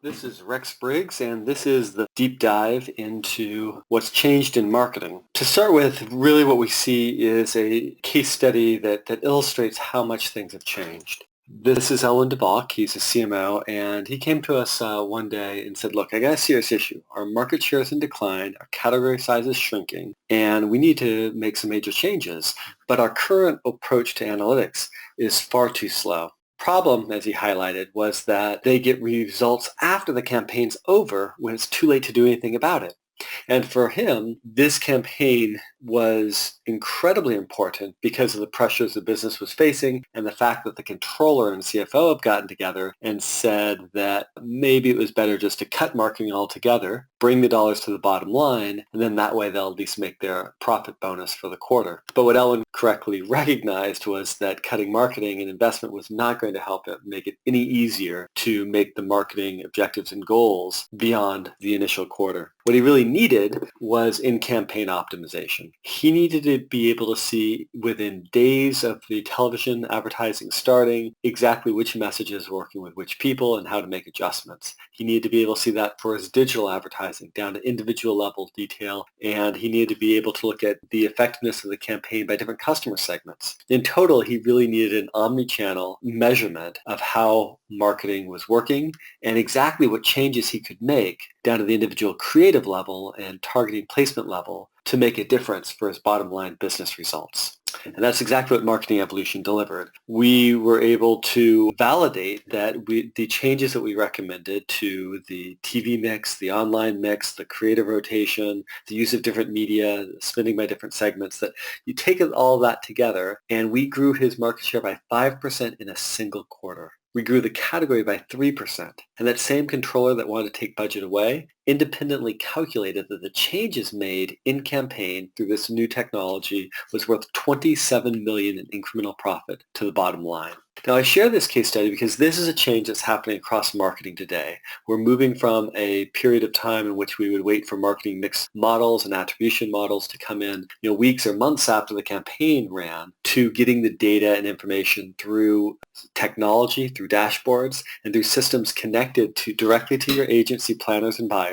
This is Rex Briggs, and this is the deep dive into what's changed in marketing. To start with, really what we see is a case study that illustrates how much things have changed. This is Ellen DeBach. He's a CMO, and he came to us one day and said, look, I got a serious issue. Our market share is in decline, our category size is shrinking, and we need to make some major changes. But our current approach to analytics is far too slow. Problem, as he highlighted, was that they get results after the campaign's over when it's too late to do anything about it. And for him, this campaign was incredibly important because of the pressures the business was facing and the fact that the controller and CFO have gotten together and said that maybe it was better just to cut marketing altogether, bring the dollars to the bottom line, and then that way they'll at least make their profit bonus for the quarter. But what Ellen correctly recognized was that cutting marketing and investment was not going to help it make it any easier to make the marketing objectives and goals beyond the initial quarter. What he really needed was in-campaign optimization. He needed to be able to see within days of the television advertising starting exactly which messages were working with which people and how to make adjustments. He needed to be able to see that for his digital advertising down to individual level detail, and he needed to be able to look at the effectiveness of the campaign by different customer segments. In total, he really needed an omni-channel measurement of how marketing was working and exactly what changes he could make down to the individual creative level and targeting placement level to make a difference for his bottom line business results. And that's exactly what Marketing Evolution delivered. We were able to validate that the changes that we recommended to the TV mix, the online mix, the creative rotation, the use of different media, spending by different segments, that you take all of that together and we grew his market share by 5% in a single quarter. We grew the category by 3%. And that same controller that wanted to take budget away independently calculated that the changes made in campaign through this new technology was worth $27 million in incremental profit to the bottom line. Now, I share this case study because this is a change that's happening across marketing today. We're moving from a period of time in which we would wait for marketing mix models and attribution models to come in, weeks or months after the campaign ran, to getting the data and information through technology, through dashboards, and through systems connected directly to your agency planners and buyers,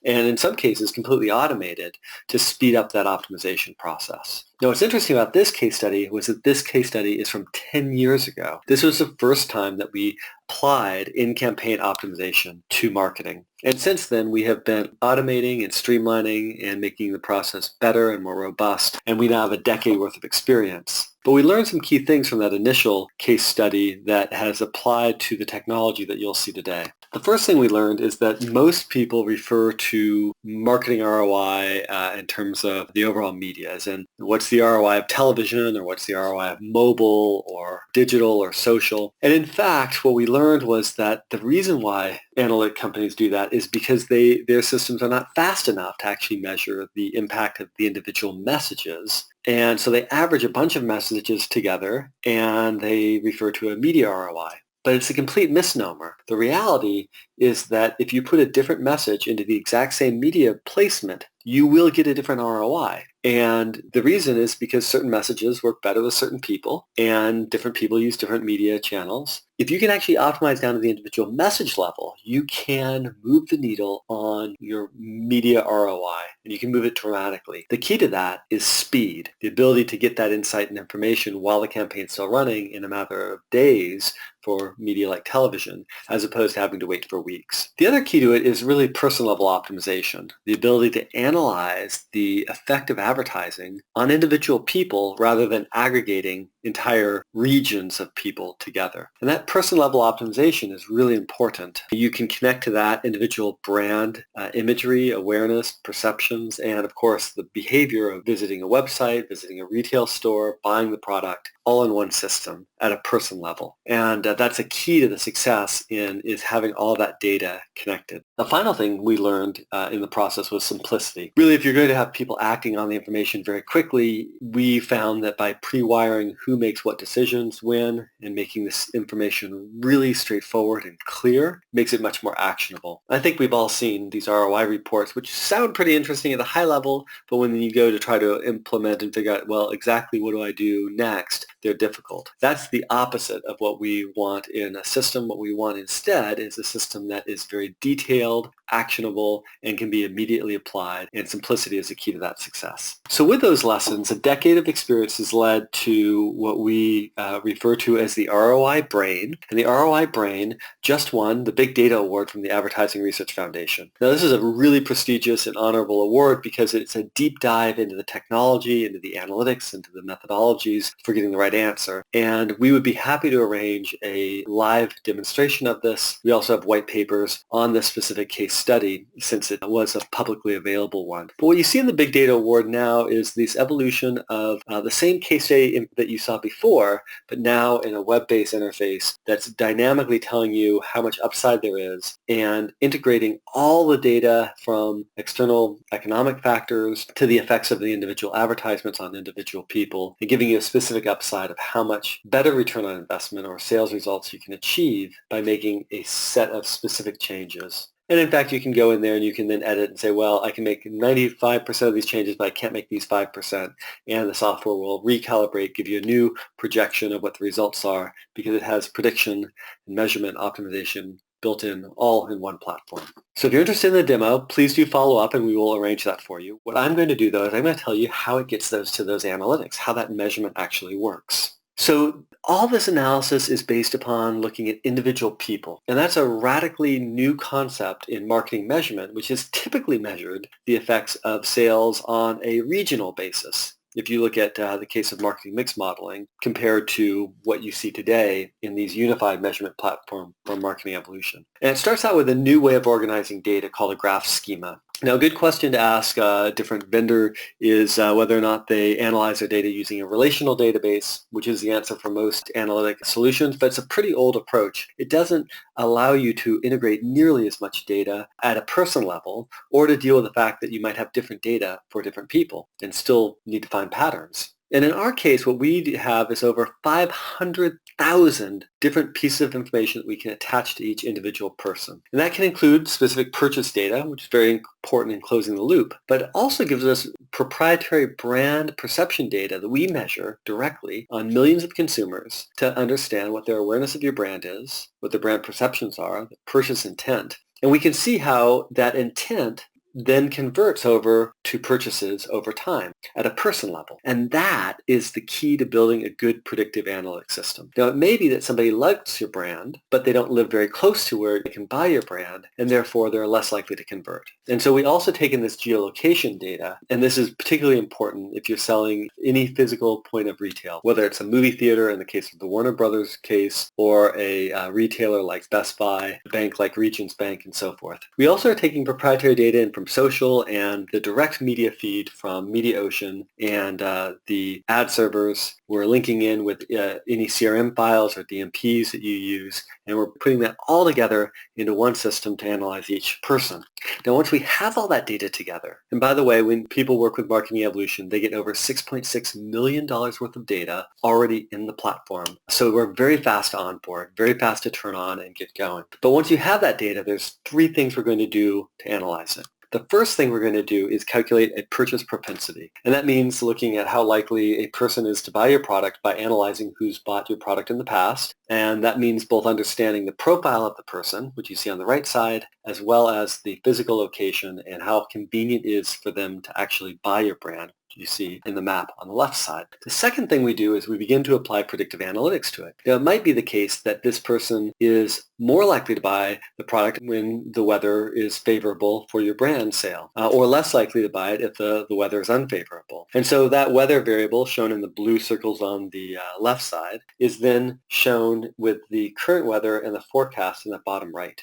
and in some cases completely automated to speed up that optimization process. Now, what's interesting about this case study was that this case study is from 10 years ago. This was the first time that we applied in-campaign optimization to marketing. And since then, we have been automating and streamlining and making the process better and more robust. And we now have a decade worth of experience. But we learned some key things from that initial case study that has applied to the technology that you'll see today. The first thing we learned is that most people refer to marketing ROI in terms of the overall media, as in what's the ROI of television or what's the ROI of mobile or digital or social. And in fact, what we learned was that the reason why analytic companies do that is because their systems are not fast enough to actually measure the impact of the individual messages. And so they average a bunch of messages together and they refer to a media ROI. But it's a complete misnomer. The reality is that if you put a different message into the exact same media placement, you will get a different ROI. And the reason is because certain messages work better with certain people and different people use different media channels. If you can actually optimize down to the individual message level, you can move the needle on your media ROI and you can move it dramatically. The key to that is speed, the ability to get that insight and information while the campaign's still running in a matter of days for media like television, as opposed to having to wait for weeks. The other key to it is really person level optimization, the ability to analyze the effect of advertising on individual people rather than aggregating entire regions of people together. And that person level optimization is really important. You can connect to that individual brand imagery, awareness, perceptions, and of course the behavior of visiting a website, visiting a retail store, buying the product, all in one system at a person level. And that's a key to the success is having all that data connected. The final thing we learned in the process was simplicity. Really, if you're going to have people acting on the information very quickly, we found that by pre-wiring who makes what decisions when and making this information really straightforward and clear makes it much more actionable. I think we've all seen these ROI reports, which sound pretty interesting at a high level, but when you go to try to implement and figure out, well, exactly what do I do next, they're difficult. That's the opposite of what we want in a system. What we want instead is a system that is very detailed, actionable, and can be immediately applied, and simplicity is the key to that success. So with those lessons, a decade of experience has led to what we refer to as the ROI Brain, and the ROI Brain just won the Big Data Award from the Advertising Research Foundation. Now, this is a really prestigious and honorable award because it's a deep dive into the technology, into the analytics, into the methodologies for getting the right answer. And we would be happy to arrange a live demonstration of this. We also have white papers on this specific case study since it was a publicly available one. But what you see in the Big Data Award now is this evolution of the same case study that you saw before, but now in a web-based interface that's dynamically telling you how much upside there is and integrating all the data from external economic factors to the effects of the individual advertisements on individual people and giving you a specific upside of how much better return on investment or sales results you can achieve by making a set of specific changes. And in fact, you can go in there and you can then edit and say, well, I can make 95% of these changes, but I can't make these 5%. And the software will recalibrate, give you a new projection of what the results are because it has prediction and measurement optimization built in all in one platform. So if you're interested in the demo, please do follow up and we will arrange that for you. What I'm going to do though is I'm going to tell you how it gets those to those analytics, how that measurement actually works. So all this analysis is based upon looking at individual people. And that's a radically new concept in marketing measurement, which has typically measured the effects of sales on a regional basis. If you look at the case of marketing mix modeling compared to what you see today in these unified measurement platform for marketing evolution. And it starts out with a new way of organizing data called a graph schema. Now, a good question to ask a different vendor is whether or not they analyze their data using a relational database, which is the answer for most analytic solutions, but it's a pretty old approach. It doesn't allow you to integrate nearly as much data at a person level or to deal with the fact that you might have different data for different people and still need to find patterns. And in our case, what we have is over 500,000 different pieces of information that we can attach to each individual person. And that can include specific purchase data, which is very important in closing the loop, but it also gives us proprietary brand perception data that we measure directly on millions of consumers to understand what their awareness of your brand is, what their brand perceptions are, the purchase intent. And we can see how that intent then converts over to purchases over time at a person level. And that is the key to building a good predictive analytics system. Now, it may be that somebody likes your brand, but they don't live very close to where they can buy your brand, and therefore they're less likely to convert. And so we also take in this geolocation data, and this is particularly important if you're selling any physical point of retail, whether it's a movie theater in the case of the Warner Brothers case, or a retailer like Best Buy, a bank like Regions Bank, and so forth. We also are taking proprietary data in from social and the direct media feed from MediaOcean and the ad servers. We're linking in with any CRM files or DMPs that you use, and we're putting that all together into one system to analyze each person. Now, once we have all that data together, and by the way, when people work with Marketing Evolution, they get over $6.6 million worth of data already in the platform. So we're very fast to onboard, very fast to turn on and get going. But once you have that data, there's three things we're going to do to analyze it. The first thing we're going to do is calculate a purchase propensity. And that means looking at how likely a person is to buy your product by analyzing who's bought your product in the past. And that means both understanding the profile of the person, which you see on the right side, as well as the physical location and how convenient it is for them to actually buy your brand, you see in the map on the left side. The second thing we do is we begin to apply predictive analytics to it. Now, it might be the case that this person is more likely to buy the product when the weather is favorable for your brand sale, or less likely to buy it if the weather is unfavorable. And so that weather variable shown in the blue circles on the left side is then shown with the current weather and the forecast in the bottom right.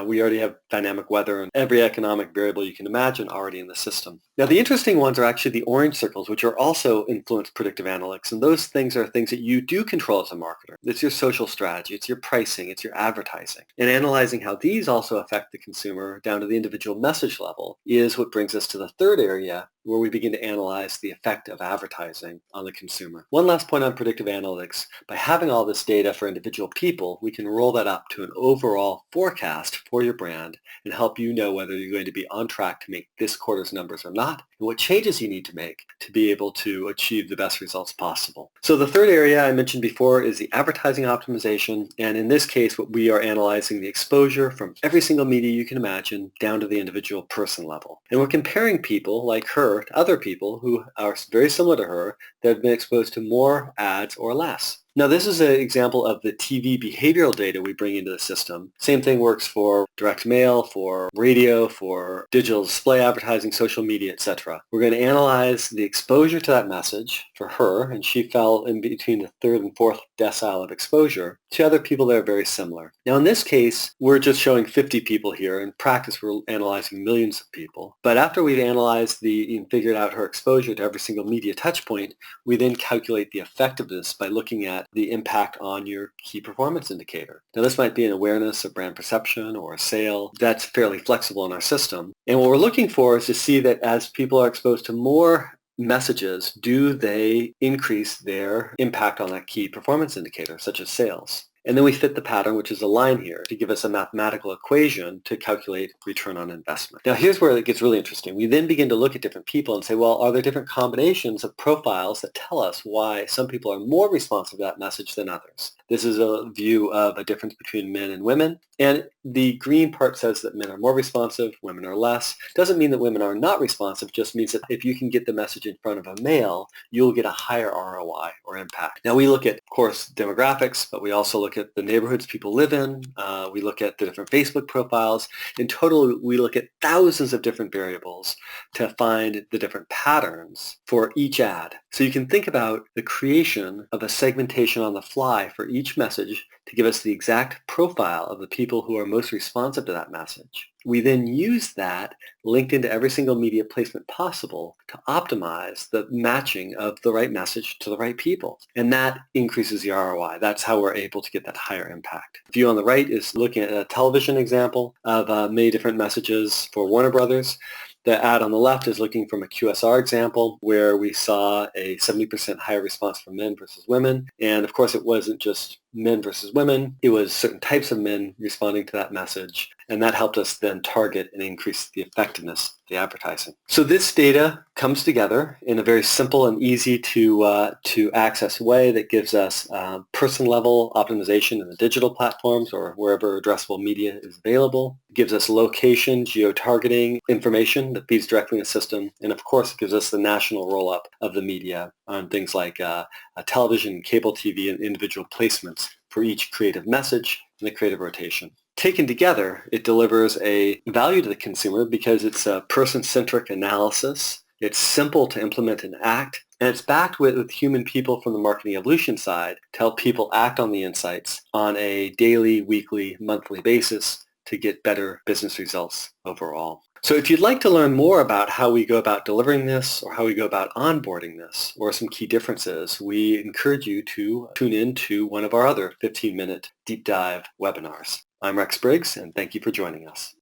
We already have dynamic weather and every economic variable you can imagine already in the system. Now, the interesting ones are actually the orange circles, which are also influence predictive analytics. And those things are things that you do control as a marketer. It's your social strategy, it's your pricing, it's your advertising. And analyzing how these also affect the consumer down to the individual message level is what brings us to the third area where we begin to analyze the effect of advertising on the consumer. One last point on predictive analytics. By having all this data for individual people, we can roll that up to an overall forecast for your brand and help you know whether you're going to be on track to make this quarter's numbers or not, and what changes you need to make to be able to achieve the best results possible. So the third area I mentioned before is the advertising optimization, and in this case we are analyzing the exposure from every single media you can imagine down to the individual person level. And we're comparing people like her to other people who are very similar to her that have been exposed to more ads or less. Now, this is an example of the TV behavioral data we bring into the system. Same thing works for direct mail, for radio, for digital display advertising, social media, etc. We're going to analyze the exposure to that message for her, and she fell in between the third and fourth decile of exposure, to other people that are very similar. Now, in this case, we're just showing 50 people here. In practice, we're analyzing millions of people. But after we've analyzed and figured out her exposure to every single media touch point, we then calculate the effectiveness by looking at the impact on your key performance indicator. Now, this might be an awareness, a brand perception, or a sale. That's fairly flexible in our system. And what we're looking for is to see that as people are exposed to more messages, do they increase their impact on that key performance indicator, such as sales? And then we fit the pattern, which is a line here, to give us a mathematical equation to calculate return on investment. Now, here's where it gets really interesting. We then begin to look at different people and say, well, are there different combinations of profiles that tell us why some people are more responsive to that message than others? This is a view of a difference between men and women. And the green part says that men are more responsive, women are less. Doesn't mean that women are not responsive, just means that if you can get the message in front of a male, you'll get a higher ROI or impact. Now, we look at, of course, demographics, but we also look at the neighborhoods people live in. We look at the different Facebook profiles. In total, we look at thousands of different variables to find the different patterns for each ad. So you can think about the creation of a segmentation on the fly for each message to give us the exact profile of the people who are most responsive to that message. We then use that linked into every single media placement possible to optimize the matching of the right message to the right people. And that increases the ROI. That's how we're able to get that higher impact. The view on the right is looking at a television example of many different messages for Warner Brothers. The ad on the left is looking from a QSR example where we saw a 70% higher response for men versus women. And of course, it wasn't just men versus women. It was certain types of men responding to that message. And that helped us then target and increase the effectiveness of the advertising. So this data comes together in a very simple and easy to access way that gives us person-level optimization in the digital platforms or wherever addressable media is available. It gives us location, geo-targeting information that feeds directly in the system. And of course, it gives us the national roll-up of the media on things like television, cable TV, and individual placements for each creative message and the creative rotation. Taken together, it delivers a value to the consumer because it's a person-centric analysis. It's simple to implement and act, and it's backed with human people from the marketing evolution side to help people act on the insights on a daily, weekly, monthly basis to get better business results overall. So if you'd like to learn more about how we go about delivering this or how we go about onboarding this or some key differences, we encourage you to tune in to one of our other 15-minute deep dive webinars. I'm Rex Briggs, and thank you for joining us.